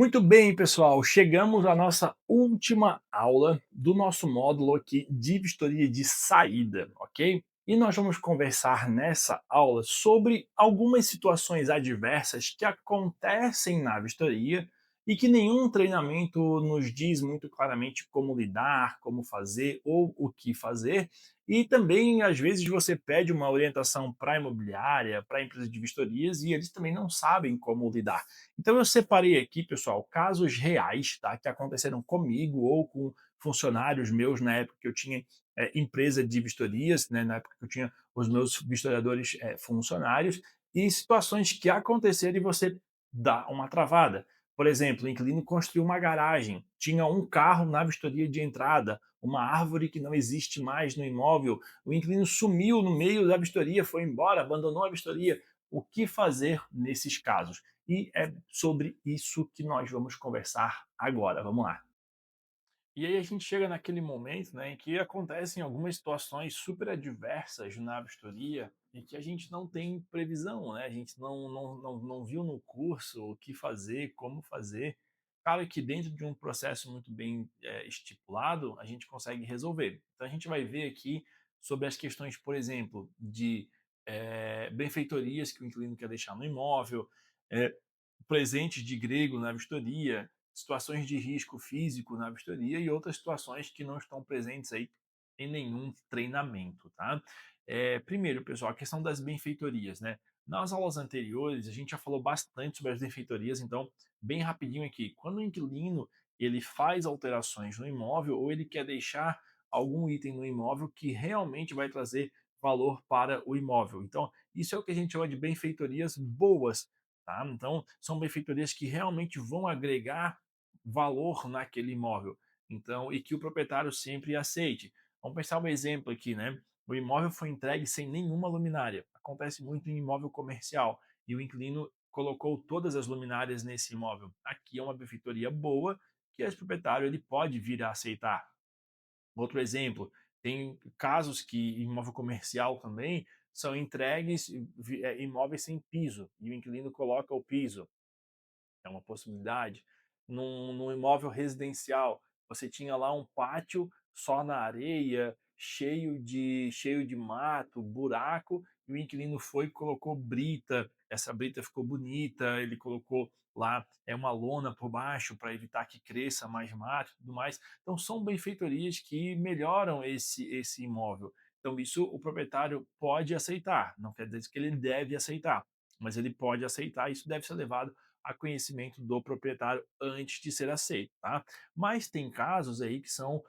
Muito bem, pessoal, chegamos à nossa última aula do nosso módulo aqui de vistoria de saída, ok? E nós vamos conversar nessa aula sobre algumas situações adversas que acontecem na vistoria e que nenhum treinamento nos diz muito claramente como lidar, como fazer ou o que fazer. E também, às vezes, você pede uma orientação para a imobiliária, para a empresa de vistorias, e eles também não sabem como lidar. Então eu separei aqui, pessoal, casos reais, tá, que aconteceram comigo ou com funcionários meus na época que eu tinha empresa de vistorias, né, na época que eu tinha os meus vistoriadores funcionários, e situações que aconteceram e você dá uma travada. Por exemplo, o inquilino construiu uma garagem, tinha um carro na vistoria de entrada, uma árvore que não existe mais no imóvel, o inquilino sumiu no meio da vistoria, foi embora, abandonou a vistoria. O que fazer nesses casos? E é sobre isso que nós vamos conversar agora. Vamos lá. E aí a gente chega naquele momento, né, em que acontecem algumas situações super adversas na vistoria e que a gente não tem previsão, né? A gente não viu no curso o que fazer, como fazer. Claro que dentro de um processo muito bem estipulado, a gente consegue resolver. Então a gente vai ver aqui sobre as questões, por exemplo, de benfeitorias que o inquilino quer deixar no imóvel, eh, presentes de grego na vistoria, situações de risco físico na vistoria e outras situações que não estão presentes aí em nenhum treinamento, tá? Primeiro, pessoal, a questão das benfeitorias, né? Nas aulas anteriores, a gente já falou bastante sobre as benfeitorias, então, bem rapidinho aqui. Quando o inquilino ele faz alterações no imóvel ou ele quer deixar algum item no imóvel que realmente vai trazer valor para o imóvel. Então, isso é o que a gente chama de benfeitorias boas, tá? Então, são benfeitorias que realmente vão agregar valor naquele imóvel. Então, e que o proprietário sempre aceite. Vamos pensar um exemplo aqui, né? O imóvel foi entregue sem nenhuma luminária. Acontece muito em imóvel comercial e o inquilino colocou todas as luminárias nesse imóvel. Aqui é uma benfeitoria boa que esse proprietário ele pode vir a aceitar. Outro exemplo, tem casos que em imóvel comercial também são entregues imóveis sem piso e o inquilino coloca o piso, é uma possibilidade. Num imóvel residencial, você tinha lá um pátio só na areia, cheio de mato, buraco, e o inquilino foi e colocou brita. Essa brita ficou bonita, ele colocou lá uma lona por baixo para evitar que cresça mais mato e tudo mais. Então são benfeitorias que melhoram esse imóvel. Então isso o proprietário pode aceitar, não quer dizer que ele deve aceitar, mas ele pode aceitar, isso deve ser levado a conhecimento do proprietário antes de ser aceito, tá? Mas tem casos aí que são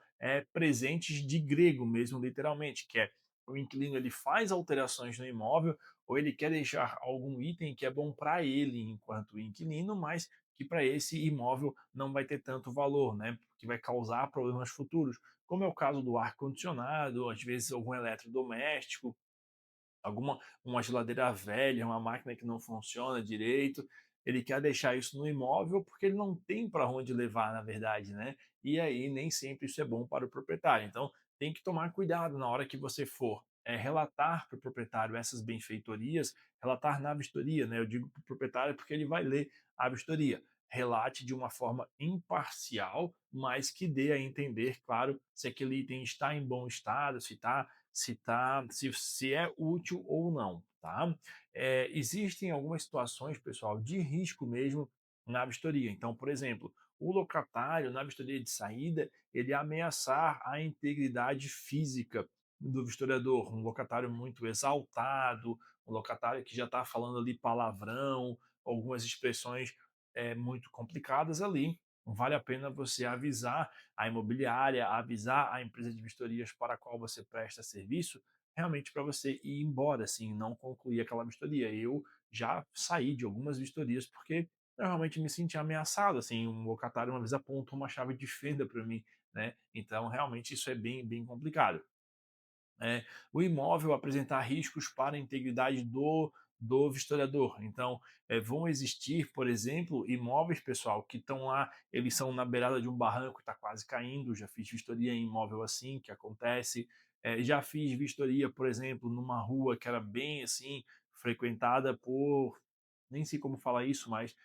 presentes de grego mesmo, literalmente, que é o inquilino ele faz alterações no imóvel ou ele quer deixar algum item que é bom para ele enquanto inquilino, mas que para esse imóvel não vai ter tanto valor, né? Que vai causar problemas futuros, como é o caso do ar-condicionado, às vezes algum eletrodoméstico, uma geladeira velha, uma máquina que não funciona direito, ele quer deixar isso no imóvel porque ele não tem para onde levar, na verdade, né? E aí nem sempre isso é bom para o proprietário. Então tem que tomar cuidado na hora que você for relatar para o proprietário essas benfeitorias, relatar na vistoria, né? Eu digo para o proprietário porque ele vai ler a vistoria. Relate de uma forma imparcial, mas que dê a entender, claro, se aquele item está em bom estado, se é útil ou não, tá? Existem algumas situações, pessoal, de risco mesmo na vistoria. Então, por exemplo, o locatário na vistoria de saída, ele ameaçar a integridade física do vistoriador, um locatário muito exaltado, um locatário que já está falando ali palavrão, algumas expressões muito complicadas ali. Vale a pena você avisar a imobiliária, avisar a empresa de vistorias para a qual você presta serviço, realmente para você ir embora, assim, não concluir aquela vistoria. Eu já saí de algumas vistorias porque eu realmente me senti ameaçado, assim, um locatário uma vez apontou uma chave de fenda para mim, né? Então, realmente isso é bem complicado. O imóvel apresentar riscos para a integridade do vistoriador. Então, vão existir, por exemplo, imóveis, pessoal, que estão lá, eles são na beirada de um barranco que está quase caindo. Já fiz vistoria em imóvel assim, que acontece. Já fiz vistoria, por exemplo, numa rua que era bem assim, frequentada por, nem sei como falar isso, mas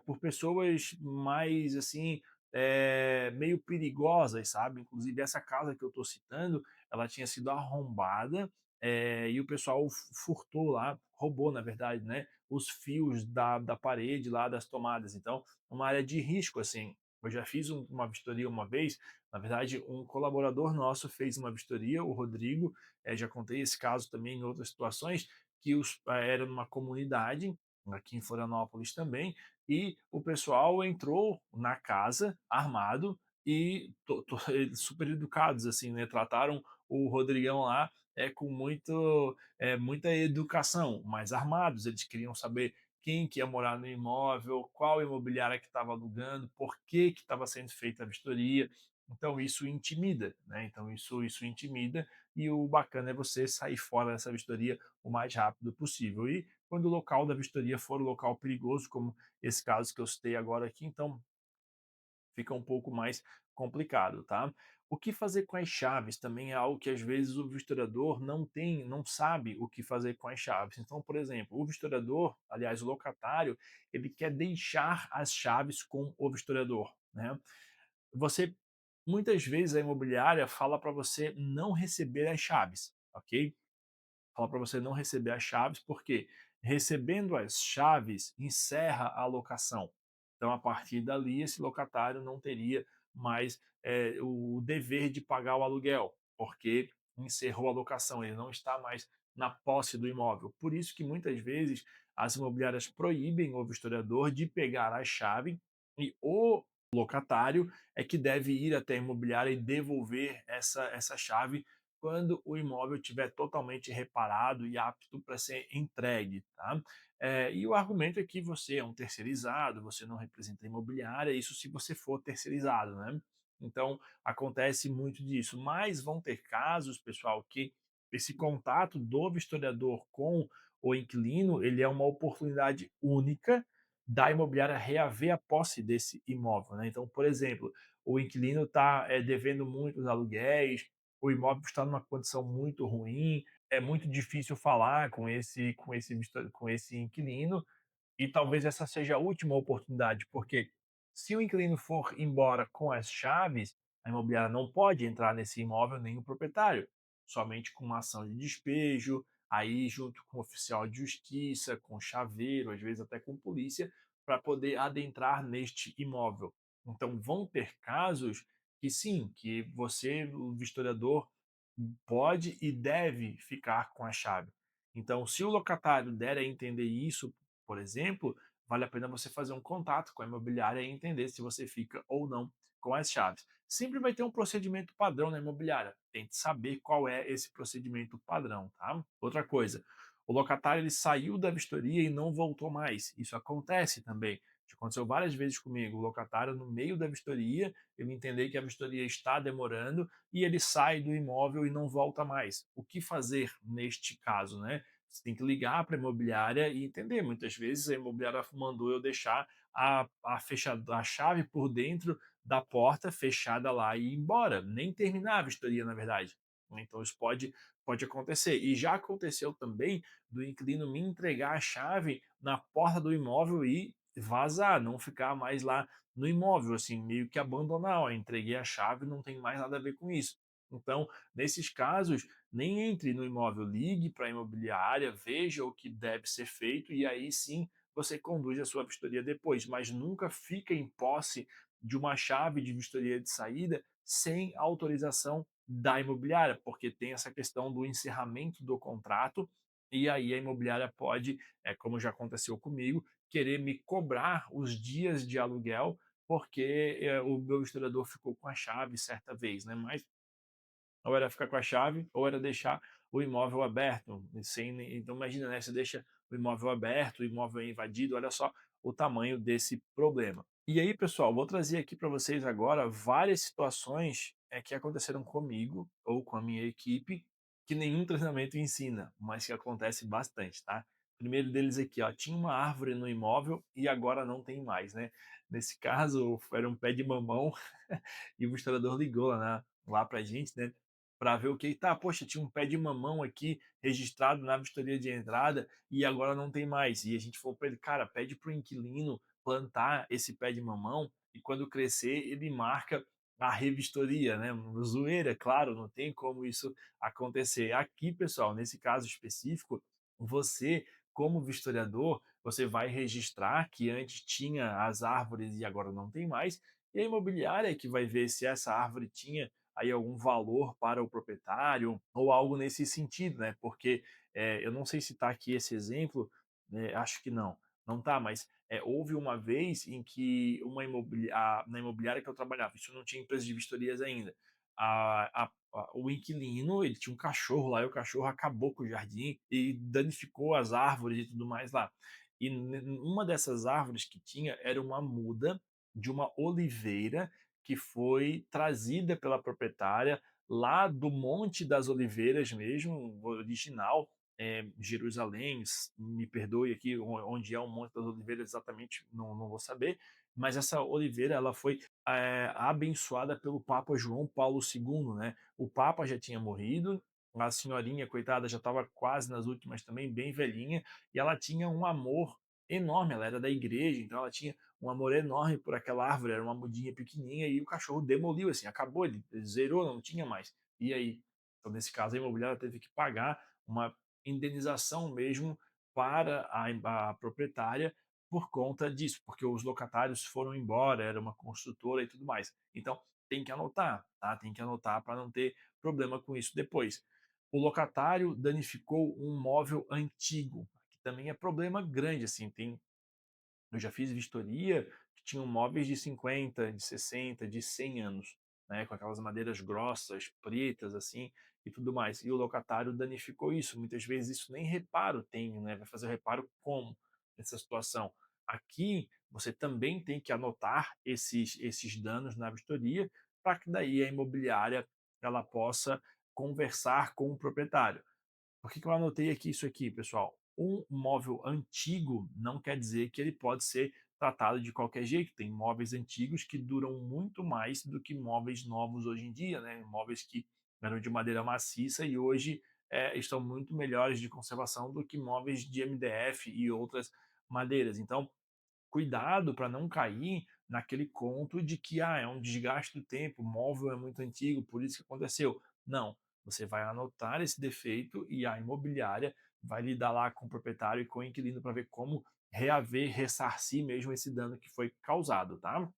por pessoas mais assim, meio perigosas, sabe? Inclusive essa casa que eu estou citando, ela tinha sido arrombada, e o pessoal furtou lá, roubou na verdade, né, os fios da parede lá das tomadas. Então, é uma área de risco assim. Eu já fiz uma vistoria uma vez, na verdade, um colaborador nosso fez uma vistoria, o Rodrigo, já contei esse caso também em outras situações, que era numa comunidade, aqui em Florianópolis também, e o pessoal entrou na casa armado e eles super educados, assim, né? Trataram o Rodrigão lá com muita educação, mas armados. Eles queriam saber quem que ia morar no imóvel, qual imobiliária que estava alugando, por que estava sendo feita a vistoria. Então isso intimida, né? Então isso intimida e o bacana é você sair fora dessa vistoria o mais rápido possível. E quando o local da vistoria for um local perigoso, como esse caso que eu citei agora aqui, então fica um pouco mais complicado, tá? O que fazer com as chaves também é algo que às vezes o vistoriador não sabe o que fazer com as chaves. Então, por exemplo, o vistoriador, aliás, o locatário, ele quer deixar as chaves com o vistoriador, né? Você muitas vezes a imobiliária fala para você não receber as chaves, ok? Fala para você não receber as chaves, porque recebendo as chaves encerra a locação. Então, a partir dali, esse locatário não teria mais o dever de pagar o aluguel, porque encerrou a locação, ele não está mais na posse do imóvel. Por isso que muitas vezes as imobiliárias proíbem o vistoriador de pegar a chave e o locatário é que deve ir até a imobiliária e devolver essa chave quando o imóvel estiver totalmente reparado e apto para ser entregue, tá? E o argumento é que você é um terceirizado, você não representa a imobiliária, isso se você for terceirizado, né? Então, acontece muito disso, mas vão ter casos, pessoal, que esse contato do vistoriador com o inquilino, ele é uma oportunidade única da imobiliária reaver a posse desse imóvel, né? Então, por exemplo, o inquilino está devendo muitos aluguéis, o imóvel está numa condição muito ruim, é muito difícil falar com esse inquilino, e talvez essa seja a última oportunidade, porque se o inquilino for embora com as chaves, a imobiliária não pode entrar nesse imóvel nem o proprietário, somente com uma ação de despejo, aí junto com o oficial de justiça, com chaveiro, às vezes até com polícia, para poder adentrar neste imóvel. Então vão ter casos que sim, que você, o vistoriador, pode e deve ficar com a chave. Então, se o locatário der a entender isso, por exemplo, vale a pena você fazer um contato com a imobiliária e entender se você fica ou não com as chaves. Sempre vai ter um procedimento padrão na imobiliária. Tente saber qual é esse procedimento padrão, tá? Outra coisa, o locatário ele saiu da vistoria e não voltou mais. Isso acontece também. Já aconteceu várias vezes comigo. O locatário, no meio da vistoria, eu entender que a vistoria está demorando e ele sai do imóvel e não volta mais. O que fazer neste caso, né? Você tem que ligar para a imobiliária e entender. Muitas vezes a imobiliária mandou eu deixar a chave por dentro da porta fechada lá e ir embora, nem terminar a vistoria, na verdade. Então isso pode acontecer. E já aconteceu também do inquilino me entregar a chave na porta do imóvel e vazar, não ficar mais lá no imóvel, assim, meio que abandonar. Ó, entreguei a chave, não tem mais nada a ver com isso. Então, nesses casos, nem entre no imóvel, ligue para a imobiliária, veja o que deve ser feito e aí sim você conduz a sua vistoria depois, mas nunca fica em posse de uma chave de vistoria de saída sem autorização da imobiliária, porque tem essa questão do encerramento do contrato e aí a imobiliária pode, como já aconteceu comigo, querer me cobrar os dias de aluguel porque o meu historiador ficou com a chave certa vez, né? Mas ou era ficar com a chave, ou era deixar o imóvel aberto. Então imagina, né? Você deixa o imóvel aberto, o imóvel é invadido, olha só o tamanho desse problema. E aí, pessoal, vou trazer aqui para vocês agora várias situações que aconteceram comigo ou com a minha equipe que nenhum treinamento ensina, mas que acontece bastante, tá? Primeiro deles aqui, ó, tinha uma árvore no imóvel e agora não tem mais, né? Nesse caso, era um pé de mamão e o instalador ligou lá pra gente, né? Para ver o que tá, poxa, tinha um pé de mamão aqui registrado na vistoria de entrada e agora não tem mais. E a gente falou para ele, cara, pede pro inquilino plantar esse pé de mamão e quando crescer ele marca a revistoria, né? Zoeira, claro, não tem como isso acontecer. Aqui, pessoal, nesse caso específico, você, como vistoriador, você vai registrar que antes tinha as árvores e agora não tem mais, e a imobiliária é que vai ver se essa árvore tinha aí algum valor para o proprietário ou algo nesse sentido, né? Porque eu não sei se está aqui esse exemplo, né? Acho que não, não tá, mas houve uma vez em que na imobiliária que eu trabalhava, isso não tinha empresa de vistorias ainda, o inquilino ele tinha um cachorro lá e o cachorro acabou com o jardim e danificou as árvores e tudo mais lá. E uma dessas árvores que tinha era uma muda de uma oliveira que foi trazida pela proprietária lá do Monte das Oliveiras mesmo, original, Jerusalém, me perdoe aqui onde é o Monte das Oliveiras exatamente, não vou saber, mas essa oliveira ela foi abençoada pelo Papa João Paulo II, né? O Papa já tinha morrido, a senhorinha, coitada, já estava quase nas últimas também, bem velhinha, e ela tinha um amor enorme, ela era da igreja, então ela tinha um amor enorme por aquela árvore, era uma mudinha pequenininha e o cachorro demoliu, assim, acabou, ele zerou, não tinha mais. E aí? Então, nesse caso, a imobiliária teve que pagar uma indenização mesmo para a proprietária por conta disso, porque os locatários foram embora, era uma construtora e tudo mais. Então, tem que anotar, tá? Tem que anotar para não ter problema com isso depois. O locatário danificou um móvel antigo, que também é problema grande, assim, eu já fiz vistoria que tinham móveis de 50, de 60, de 100 anos, né, com aquelas madeiras grossas, pretas, assim, e tudo mais. E o locatário danificou isso. Muitas vezes isso nem reparo tem, né? Vai fazer o reparo como nessa situação? Aqui você também tem que anotar esses danos na vistoria para que daí a imobiliária ela possa conversar com o proprietário. Por que eu anotei aqui isso aqui, pessoal? Um móvel antigo não quer dizer que ele pode ser tratado de qualquer jeito. Tem móveis antigos que duram muito mais do que móveis novos hoje em dia, né? Móveis que eram de madeira maciça e hoje estão muito melhores de conservação do que móveis de MDF e outras madeiras. Então, cuidado para não cair naquele conto de que é um desgaste do tempo, o móvel é muito antigo, por isso que aconteceu. Não, você vai anotar esse defeito e a imobiliária vai lidar lá com o proprietário e com o inquilino para ver como reaver, ressarcir mesmo esse dano que foi causado, tá?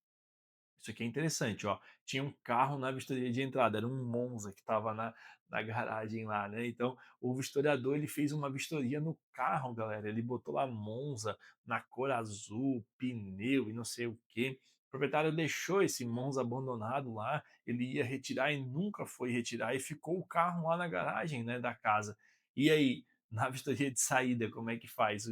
Isso aqui é interessante, ó. Tinha um carro na vistoria de entrada, era um Monza que estava na garagem lá, né? Então, o vistoriador ele fez uma vistoria no carro, galera. Ele botou lá Monza na cor azul, pneu e não sei o quê. O proprietário deixou esse Monza abandonado lá, ele ia retirar e nunca foi retirar e ficou o carro lá na garagem, né, da casa. E aí, na vistoria de saída, como é que faz?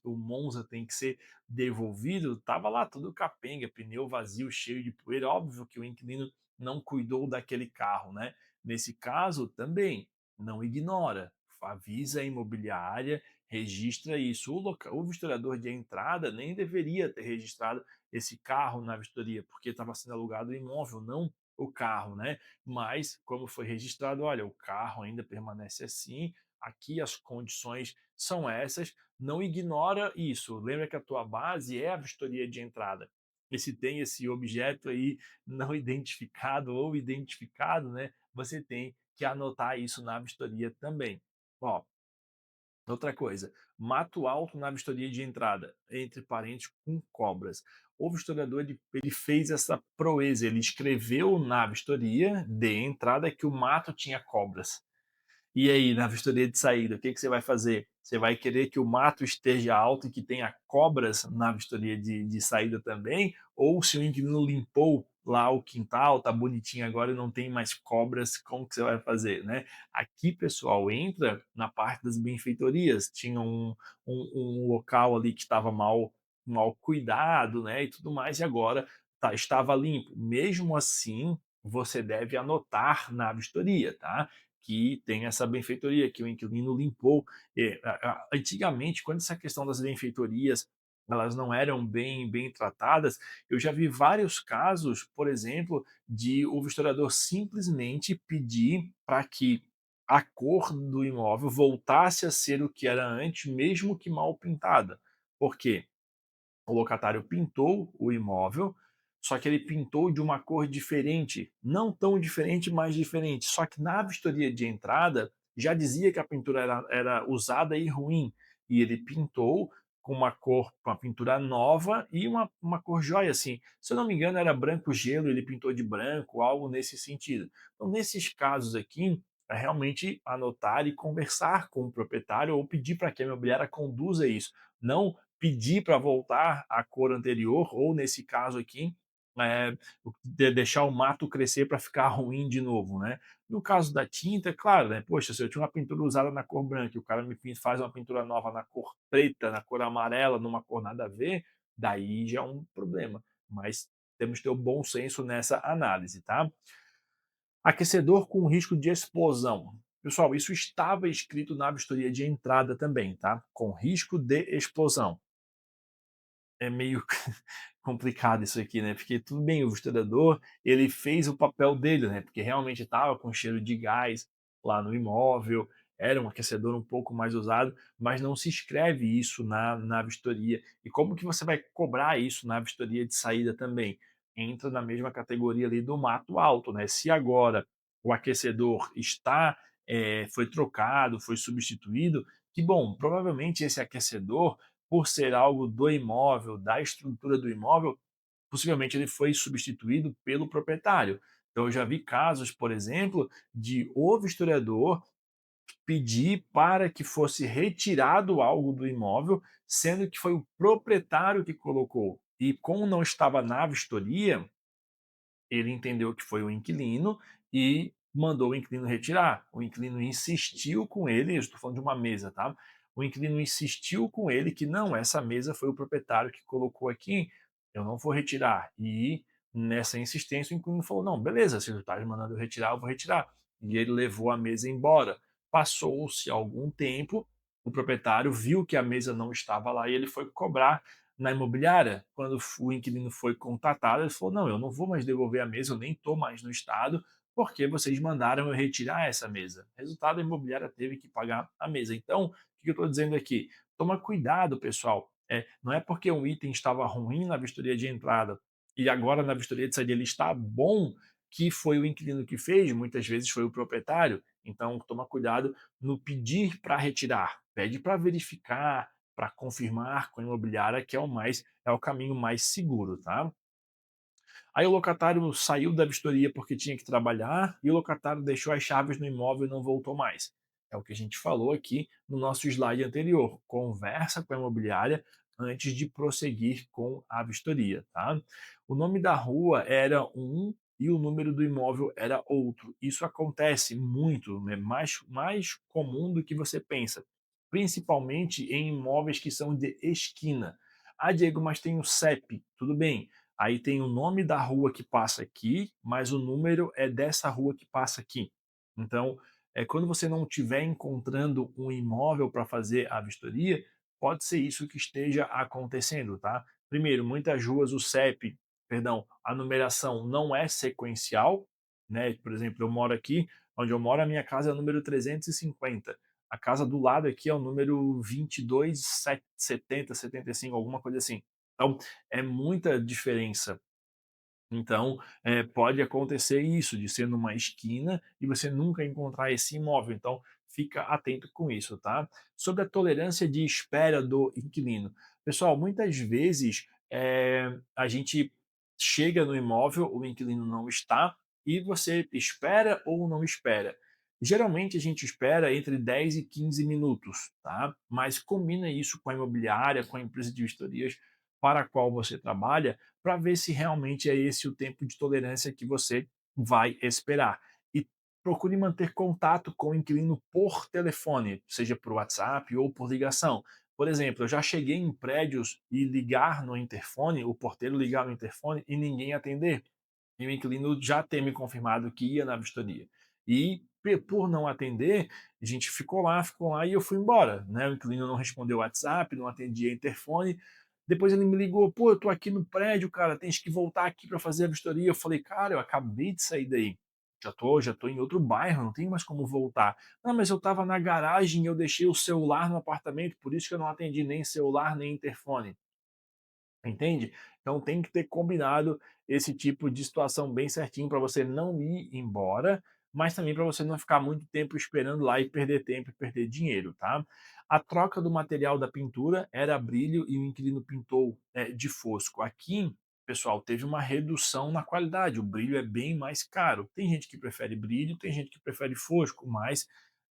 O Monza tem que ser devolvido, tava lá tudo capenga, pneu vazio, cheio de poeira. Óbvio que o inquilino não cuidou daquele carro, né? Nesse caso, também, não ignora, avisa a imobiliária, registra isso. O vistoriador de entrada nem deveria ter registrado esse carro na vistoria, porque estava sendo alugado o imóvel, não o carro, né? Mas, como foi registrado, olha, o carro ainda permanece assim, aqui as condições são essas, não ignora isso. Lembra que a tua base é a vistoria de entrada. E se tem esse objeto aí não identificado ou identificado, né, você tem que anotar isso na vistoria também. Ó, outra coisa, mato alto na vistoria de entrada, entre parênteses, com cobras. O vistoriador ele fez essa proeza, ele escreveu na vistoria de entrada que o mato tinha cobras. E aí, na vistoria de saída, o que, que você vai fazer? Você vai querer que o mato esteja alto e que tenha cobras na vistoria de saída também? Ou se o inquilino limpou lá o quintal, tá bonitinho agora e não tem mais cobras, como que você vai fazer, né? Aqui, pessoal, entra na parte das benfeitorias. Tinha um local ali que estava mal cuidado, né? E tudo mais, e agora estava limpo. Mesmo assim, você deve anotar na vistoria, tá? Que tem essa benfeitoria, que o inquilino limpou. Antigamente, quando essa questão das benfeitorias elas não eram bem tratadas, eu já vi vários casos, por exemplo, de o vistoriador simplesmente pedir para que a cor do imóvel voltasse a ser o que era antes, mesmo que mal pintada. Por quê? O locatário pintou o imóvel, só que ele pintou de uma cor diferente, não tão diferente, mas diferente. Só que na vistoria de entrada já dizia que a pintura era usada e ruim, e ele pintou com uma cor, com uma pintura nova e uma cor jóia, assim. Se eu não me engano, era branco gelo, ele pintou de branco, algo nesse sentido. Então, nesses casos aqui, é realmente anotar e conversar com o proprietário ou pedir para que a imobiliária conduza isso. Não pedir para voltar à cor anterior, ou nesse caso aqui, eh, deixar o mato crescer para ficar ruim de novo, né. No caso da tinta, é claro, né, poxa, se eu tinha uma pintura usada na cor branca e o cara faz uma pintura nova na cor preta, na cor amarela, numa cor nada a ver, daí já é um problema, mas temos que ter o bom senso nessa análise, tá. Aquecedor com risco de explosão. Pessoal, isso estava escrito na vistoria de entrada também, tá, com risco de explosão. É meio complicado isso aqui, né, porque tudo bem, o historiador, ele fez o papel dele, né, porque realmente estava com cheiro de gás lá no imóvel, era um aquecedor um pouco mais usado, mas não se escreve isso na vistoria. E como que você vai cobrar isso na vistoria de saída também? Entra na mesma categoria ali do mato alto, né, se agora o aquecedor foi trocado, foi substituído, que bom, provavelmente esse aquecedor, por ser algo do imóvel, da estrutura do imóvel, possivelmente ele foi substituído pelo proprietário. Então eu já vi casos, por exemplo, de o vistoriador pedir para que fosse retirado algo do imóvel, sendo que foi o proprietário que colocou. E como não estava na vistoria, ele entendeu que foi o inquilino e mandou o inquilino retirar. O inquilino insistiu com ele, eu estou falando de uma mesa, tá? O inquilino insistiu com ele que não, essa mesa foi o proprietário que colocou aqui, eu não vou retirar. E nessa insistência o inquilino falou: não, beleza, se você está mandando eu retirar, eu vou retirar. E ele levou a mesa embora. Passou-se algum tempo, o proprietário viu que a mesa não estava lá e ele foi cobrar na imobiliária. Quando o inquilino foi contatado, ele falou: não, eu não vou mais devolver a mesa, eu nem estou mais no estado, porque vocês mandaram eu retirar essa mesa. Resultado, a imobiliária teve que pagar a mesa. Então, o que eu estou dizendo aqui? Toma cuidado, pessoal. Não é porque um item estava ruim na vistoria de entrada e agora na vistoria de saída ele está bom, que foi o inquilino que fez, muitas vezes foi o proprietário. Então, toma cuidado no pedir para retirar. Pede para verificar, para confirmar com a imobiliária, que é o caminho mais seguro, tá? Aí o locatário saiu da vistoria porque tinha que trabalhar e o locatário deixou as chaves no imóvel e não voltou mais. É o que a gente falou aqui no nosso slide anterior. Conversa com a imobiliária antes de prosseguir com a vistoria, tá? O nome da rua era um e o número do imóvel era outro. Isso acontece muito, é mais comum do que você pensa, principalmente em imóveis que são de esquina. Ah, Diego, mas tem o CEP, tudo bem. Aí tem o nome da rua que passa aqui, mas o número é dessa rua que passa aqui. Então, quando você não estiver encontrando um imóvel para fazer a vistoria, pode ser isso que esteja acontecendo, tá? Primeiro, muitas ruas o CEP, perdão, a numeração não é sequencial, né? Por exemplo, eu moro aqui, onde eu moro, a minha casa é o número 350. A casa do lado aqui é o número 22, 70, 75, alguma coisa assim. Então, é muita diferença. Então, pode acontecer isso, de ser numa esquina e você nunca encontrar esse imóvel, então fica atento com isso, tá? Sobre a tolerância de espera do inquilino. Pessoal, muitas vezes, a gente chega no imóvel, o inquilino não está, e você espera ou não espera. Geralmente a gente espera entre 10 e 15 minutos, tá? Mas combina isso com a imobiliária, com a empresa de vistorias para a qual você trabalha, para ver se realmente é esse o tempo de tolerância que você vai esperar. E procure manter contato com o inquilino por telefone, seja por WhatsApp ou por ligação. Por exemplo, eu já cheguei em prédios e ligar no interfone, o porteiro ligar no interfone e ninguém atender. E o inquilino já ter me confirmado que ia na vistoria. E por não atender, a gente ficou lá e eu fui embora, né? O inquilino não respondeu o WhatsApp, não atendia interfone. Depois ele me ligou: pô, eu tô aqui no prédio, cara, tens que voltar aqui para fazer a vistoria. Eu falei: cara, eu acabei de sair daí. Já tô em outro bairro, não tenho mais como voltar. Não, mas eu estava na garagem e eu deixei o celular no apartamento, por isso que eu não atendi nem celular nem interfone. Entende? Então tem que ter combinado esse tipo de situação bem certinho para você não ir embora, mas também para você não ficar muito tempo esperando lá e perder tempo e perder dinheiro, tá? A troca do material da pintura era brilho e o inquilino pintou de fosco. Aqui, pessoal, teve uma redução na qualidade. O brilho é bem mais caro. Tem gente que prefere brilho, tem gente que prefere fosco, mas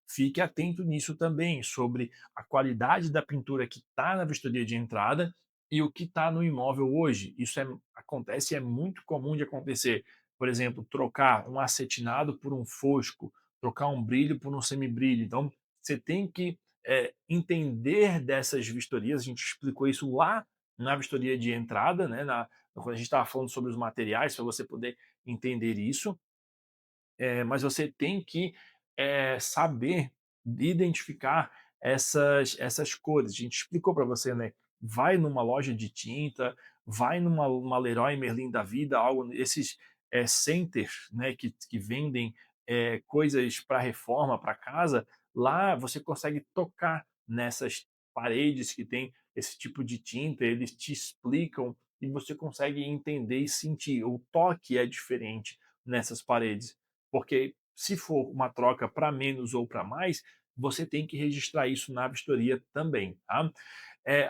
fique atento nisso também, sobre a qualidade da pintura que está na vistoria de entrada e o que está no imóvel hoje. Isso acontece, é muito comum de acontecer. Por exemplo, trocar um acetinado por um fosco, trocar um brilho por um semibrilho. Então, você tem que entender dessas vistorias. A gente explicou isso lá na vistoria de entrada, né? Quando a gente estava falando sobre os materiais, para você poder entender isso. Mas você tem que saber identificar essas cores. A gente explicou para você, né? Vai numa loja de tinta, vai numa uma Leroy Merlin da vida, algo, esses centers, né, que vendem coisas para reforma, para casa. Lá você consegue tocar nessas paredes que tem esse tipo de tinta, eles te explicam e você consegue entender e sentir. O toque é diferente nessas paredes. Porque se for uma troca para menos ou para mais, você tem que registrar isso na vistoria também, tá?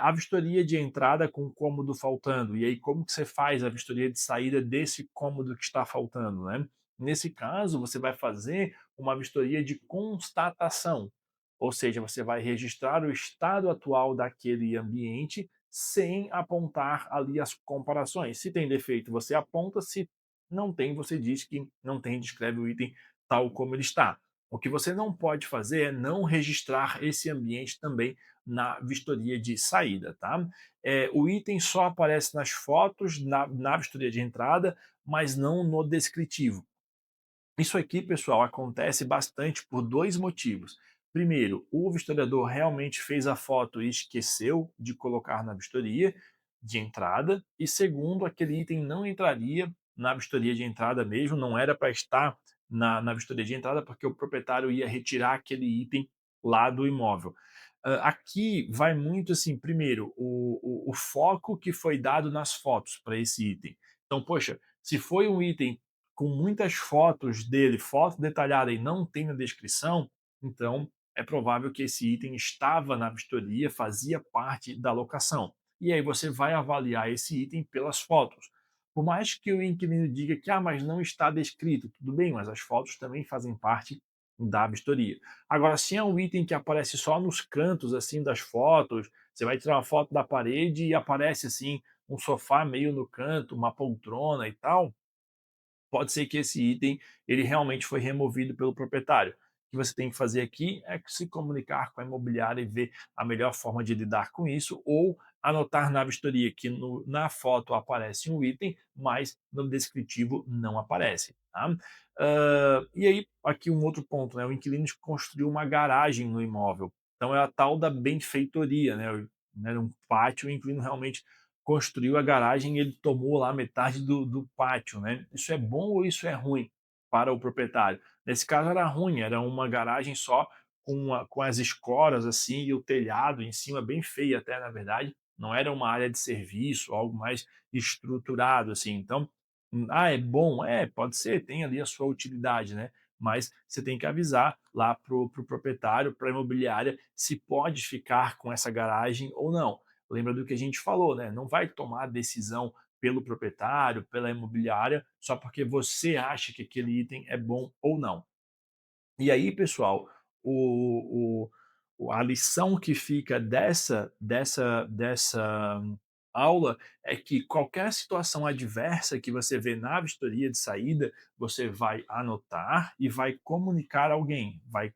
A vistoria de entrada com o cômodo faltando, e aí como que você faz a vistoria de saída desse cômodo que está faltando, né? Nesse caso, você vai fazer uma vistoria de constatação, ou seja, você vai registrar o estado atual daquele ambiente sem apontar ali as comparações. Se tem defeito, você aponta; se não tem, você diz que não tem, descreve o item tal como ele está. O que você não pode fazer é não registrar esse ambiente também na vistoria de saída, tá? O item só aparece nas fotos, na vistoria de entrada, mas não no descritivo. Isso aqui, pessoal, acontece bastante por dois motivos. Primeiro, o vistoriador realmente fez a foto e esqueceu de colocar na vistoria de entrada. E segundo, aquele item não entraria na vistoria de entrada mesmo, não era para estar na vistoria de entrada, porque o proprietário ia retirar aquele item lá do imóvel. Aqui vai muito assim, primeiro, o foco que foi dado nas fotos para esse item. Então, poxa, se foi um item com muitas fotos dele, foto detalhada, e não tem na descrição, então é provável que esse item estava na vistoria, fazia parte da locação. E aí você vai avaliar esse item pelas fotos. Por mais que o inquilino diga que mas não está descrito, tudo bem, mas as fotos também fazem parte da vistoria. Agora, se é um item que aparece só nos cantos assim das fotos, você vai tirar uma foto da parede e aparece assim um sofá meio no canto, uma poltrona e tal, pode ser que esse item ele realmente foi removido pelo proprietário. O que você tem que fazer aqui é se comunicar com a imobiliária e ver a melhor forma de lidar com isso, ou anotar na vistoria que na foto aparece um item, mas no descritivo não aparece. Tá? E aí, aqui um outro ponto, né? O inquilino construiu uma garagem no imóvel. Então é a tal da benfeitoria, né? Era um pátio, o inquilino realmente construiu a garagem e ele tomou lá metade do pátio, né? Isso é bom ou isso é ruim para o proprietário? Nesse caso era ruim, era uma garagem só com as escoras assim e o telhado em cima, bem feia até, na verdade. Não era uma área de serviço, algo mais estruturado assim. Então, é bom? Pode ser, tem ali a sua utilidade, né? Mas você tem que avisar lá pro proprietário, para a imobiliária, se pode ficar com essa garagem ou não. Lembra do que a gente falou, né? Não vai tomar decisão pelo proprietário, pela imobiliária, só porque você acha que aquele item é bom ou não. E aí, pessoal, a lição que fica dessa aula é que qualquer situação adversa que você vê na vistoria de saída, você vai anotar e vai comunicar a alguém, vai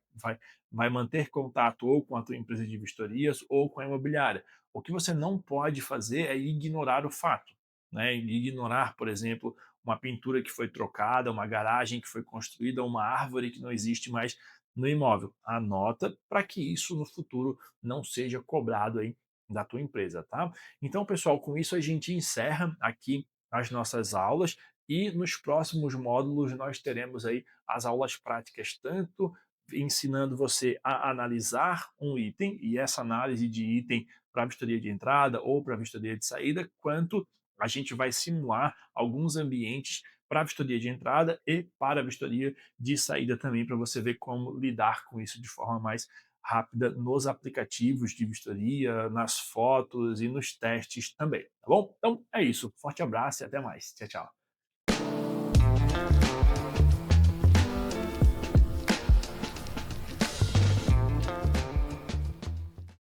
manter contato ou com a tua empresa de vistorias ou com a imobiliária. O que você não pode fazer é ignorar o fato, né? Ignorar, por exemplo, uma pintura que foi trocada, uma garagem que foi construída, uma árvore que não existe mais no imóvel. Anota para que isso no futuro não seja cobrado aí da tua empresa, tá? Então, pessoal, com isso a gente encerra aqui as nossas aulas e nos próximos módulos nós teremos aí as aulas práticas tanto ensinando você a analisar um item, e essa análise de item para a vistoria de entrada ou para a vistoria de saída, quanto a gente vai simular alguns ambientes para a vistoria de entrada e para a vistoria de saída também, para você ver como lidar com isso de forma mais rápida nos aplicativos de vistoria, nas fotos e nos testes também, tá bom? Então é isso, forte abraço e até mais. Tchau, tchau.